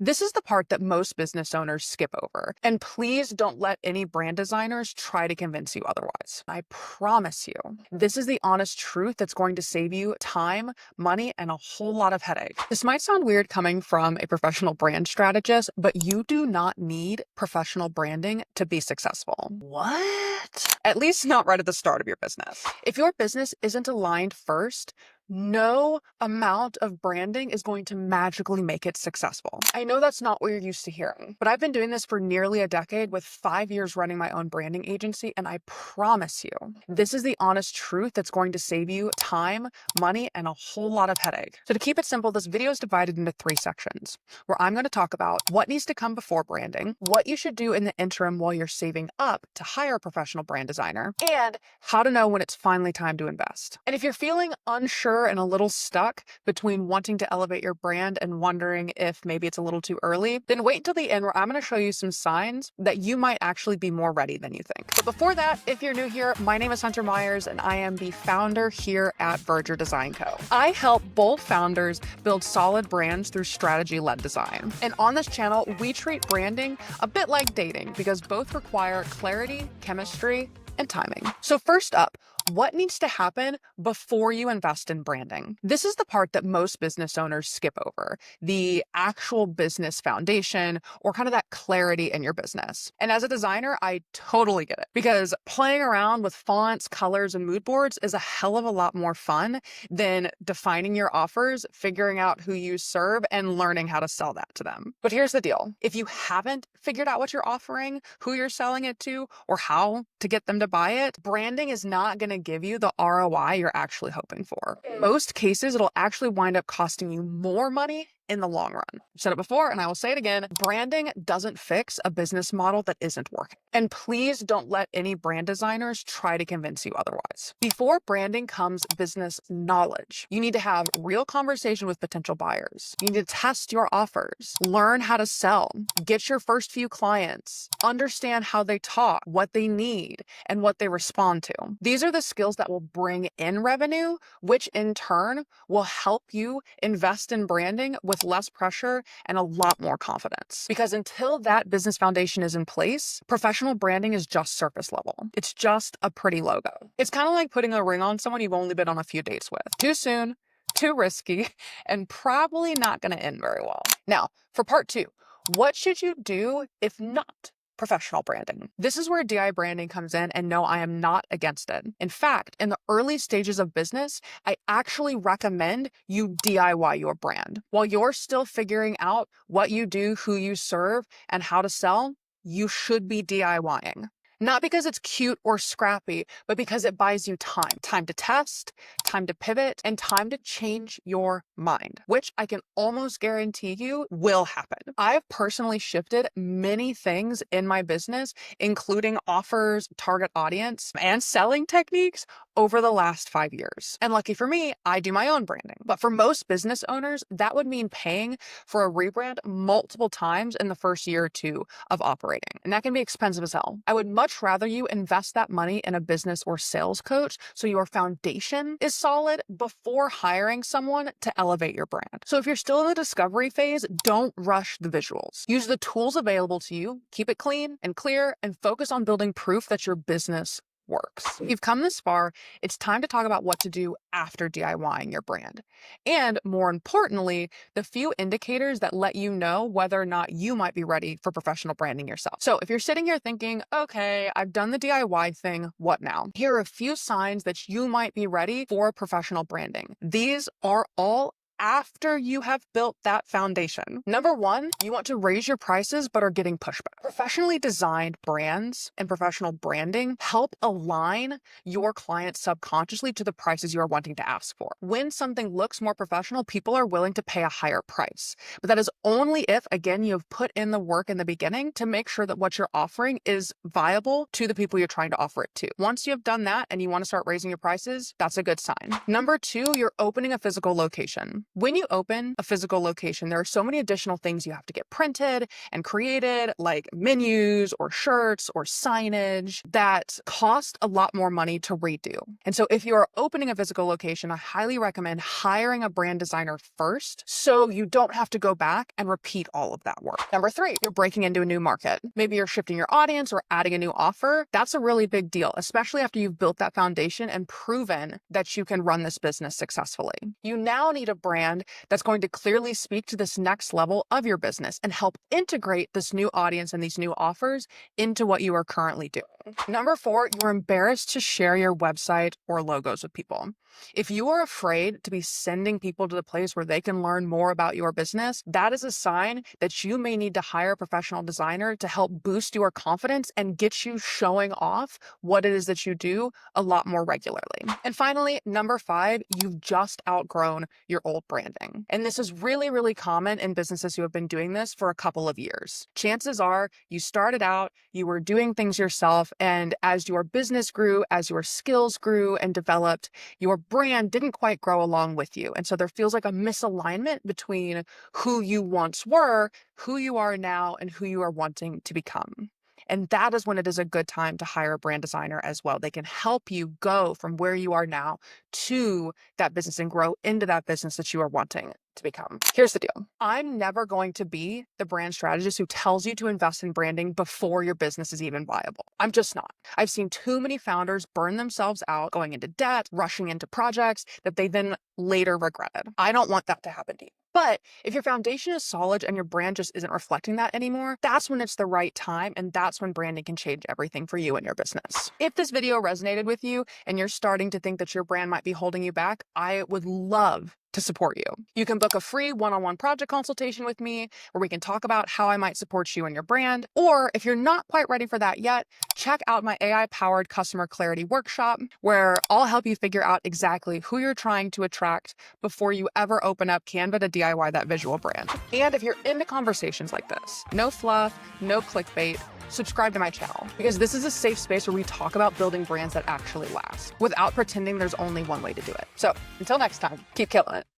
This is the part that most business owners skip over. And please don't let any brand designers try to convince you otherwise. I promise you, this is the honest truth that's going to save you time, money, and a whole lot of headache. This might sound weird coming from a professional brand strategist, but you do not need professional branding to be successful. What? At least not right at the start of your business. If your business isn't aligned first, no amount of branding is going to magically make it successful. I know that's not what you're used to hearing, but I've been doing this for nearly a decade with 5 years running my own branding agency, and I promise you, this is the honest truth that's going to save you time, money, and a whole lot of headache. So to keep it simple, this video is divided into 3 sections, where I'm going to talk about what needs to come before branding, what you should do in the interim while you're saving up to hire a professional brand designer, and how to know when it's finally time to invest. And if you're feeling unsure and a little stuck between wanting to elevate your brand and wondering if maybe it's a little too early, then wait until the end where I'm going to show you some signs that you might actually be more ready than you think. But before that, if you're new here, my name is Hunter Myers and I am the founder here at Verdure Design Co. I help bold founders build solid brands through strategy-led design. And on this channel, we treat branding a bit like dating because both require clarity, chemistry, and timing. So first up, what needs to happen before you invest in branding? This is the part that most business owners skip over, the actual business foundation or kind of that clarity in your business. And as a designer, I totally get it because playing around with fonts, colors, and mood boards is a hell of a lot more fun than defining your offers, figuring out who you serve, and learning how to sell that to them. But here's the deal. If you haven't figured out what you're offering, who you're selling it to, or how to get them to buy it, branding is not going to give you the ROI you're actually hoping for. In most cases, it'll actually wind up costing you more money in the long run. I've said it before and I will say it again, branding doesn't fix a business model that isn't working. And please don't let any brand designers try to convince you otherwise. Before branding comes business knowledge. You need to have real conversation with potential buyers. You need to test your offers, learn how to sell, get your first few clients, understand how they talk, what they need, and what they respond to. These are the skills that will bring in revenue, which in turn will help you invest in branding with less pressure and a lot more confidence. Because until that business foundation is in place, professional branding is just surface level. It's just a pretty logo. It's kind of like putting a ring on someone you've only been on a few dates with. Too soon, too risky, and probably not going to end very well. Now, for part 2, what should you do if not professional branding? This is where DI branding comes in, and no, I am not against it. In fact, in the early stages of business, I actually recommend you DIY your brand. While you're still figuring out what you do, who you serve, and how to sell, you should be DIYing. Not because it's cute or scrappy, but because it buys you time. Time to test, time to pivot, and time to change your mind, which I can almost guarantee you will happen. I've personally shifted many things in my business, including offers, target audience, and selling techniques over the last 5 years. And lucky for me, I do my own branding. But for most business owners, that would mean paying for a rebrand multiple times in the first year or 2 of operating. And that can be expensive as hell. I would much rather you invest that money in a business or sales coach so your foundation is solid before hiring someone to elevate your brand. So if you're still in the discovery phase, don't rush the visuals. Use the tools available to you, keep it clean and clear, and focus on building proof that your business works. If you've come this far, it's time to talk about what to do after DIYing your brand. And more importantly, the few indicators that let you know whether or not you might be ready for professional branding yourself. So if you're sitting here thinking, okay, I've done the DIY thing, what now? Here are a few signs that you might be ready for professional branding. These are all after you have built that foundation. Number 1, you want to raise your prices but are getting pushback. Professionally designed brands and professional branding help align your clients subconsciously to the prices you are wanting to ask for. When something looks more professional, people are willing to pay a higher price. But that is only if, again, you have put in the work in the beginning to make sure that what you're offering is viable to the people you're trying to offer it to. Once you have done that and you want to start raising your prices, that's a good sign. Number 2, you're opening a physical location. When you open a physical location, there are so many additional things you have to get printed and created, like menus or shirts or signage, that cost a lot more money to redo. And so if you are opening a physical location, I highly recommend hiring a brand designer first so you don't have to go back and repeat all of that work. Number 3, you're breaking into a new market. Maybe you're shifting your audience or adding a new offer. That's a really big deal, especially after you've built that foundation and proven that you can run this business successfully. You now need a brand that's going to clearly speak to this next level of your business and help integrate this new audience and these new offers into what you are currently doing. Number 4, you're embarrassed to share your website or logos with people. If you are afraid to be sending people to the place where they can learn more about your business, that is a sign that you may need to hire a professional designer to help boost your confidence and get you showing off what it is that you do a lot more regularly. And finally, number 5, you've just outgrown your old branding. And this is really, really common in businesses who have been doing this for a couple of years. Chances are you started out, you were doing things yourself, and as your business grew, as your skills grew and developed, your brand didn't quite grow along with you. And so there feels like a misalignment between who you once were, who you are now, and who you are wanting to become. And that is when it is a good time to hire a brand designer as well. They can help you go from where you are now to that business and grow into that business that you are wanting to become. Here's the deal. I'm never going to be the brand strategist who tells you to invest in branding before your business is even viable. I'm just not. I've seen too many founders burn themselves out, going into debt, rushing into projects that they then later regretted. I don't want that to happen to you. But if your foundation is solid and your brand just isn't reflecting that anymore, that's when it's the right time, and that's when branding can change everything for you and your business. If this video resonated with you and you're starting to think that your brand might be holding you back, I would love to support you. You can book a free one-on-one project consultation with me where we can talk about how I might support you and your brand. Or if you're not quite ready for that yet, check out my AI-powered customer clarity workshop where I'll help you figure out exactly who you're trying to attract before you ever open up Canva to DIY that visual brand. And if you're into conversations like this, no fluff, no clickbait, subscribe to my channel, because this is a safe space where we talk about building brands that actually last without pretending there's only one way to do it. So until next time, keep killing it.